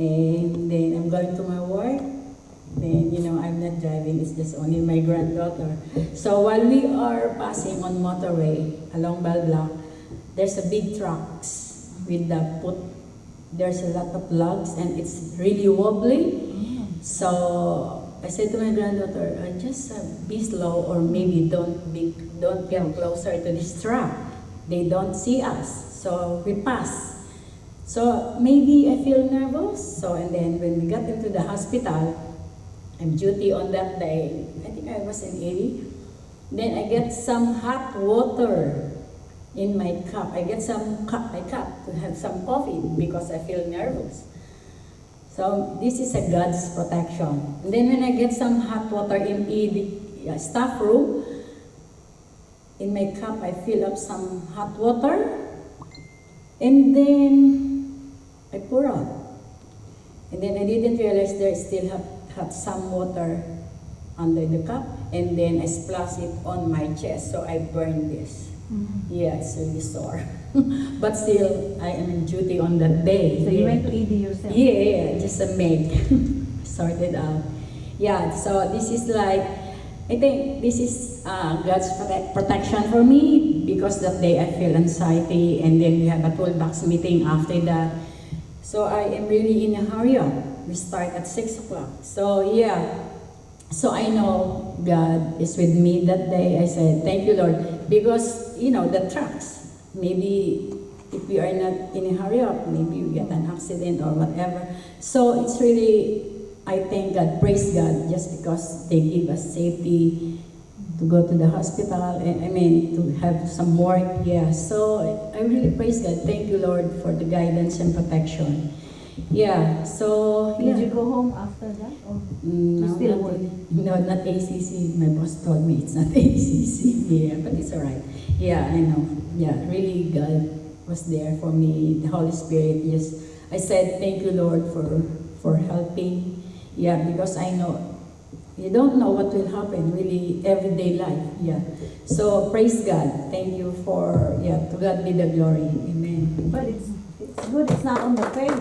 And then I'm going to my work. Then, I'm not driving, it's just only my granddaughter. So while we are passing on motorway along Balblac, there's a big trucks with there's a lot of logs and it's really wobbly. So I said to my granddaughter, just be slow or maybe don't get closer to this truck. They don't see us. So we pass. So maybe I feel nervous. So and then when we got into the hospital, I'm duty on that day. I think I was in 80. Then I get some hot water in my cup. I get my cup to have some coffee because I feel nervous. So this is a God's protection. And then when I get some hot water in the staff room, in my cup I fill up some hot water, and then I pour out. And then I didn't realize there still have some water under the cup, and then I splash it on my chest, so I burned this. Mm-hmm. Yeah, it's really sore. But still, I am in duty on that day. So you went to ED yourself? Yeah, just a maid. Sorted out. Yeah, so this is like, I think this is God's protection for me, because that day I feel anxiety, and then we have a toolbox meeting after that. So I am really in a hurry up. We start at 6 o'clock. So yeah, so I know God is with me that day. I said, thank you, Lord, because the trucks, maybe if we are not in a hurry up, maybe we get an accident or whatever. So it's really, I thank God, praise God, just because they give us safety to go to the hospital, and to have some work. Yeah, so I really praise God. Thank you, Lord, for the guidance and protection. Yeah, so Did you go home after that? Or no, still not, work? no, not ACC. My boss told me it's not ACC. Yeah, but it's alright. Yeah, I know. Yeah, really God was there for me. The Holy Spirit, yes. I said, thank you, Lord, for helping. Yeah, because I know you don't know what will happen really everyday life. Yeah. So praise God. Thank you to God be the glory. Amen. But it's good it's not on the face.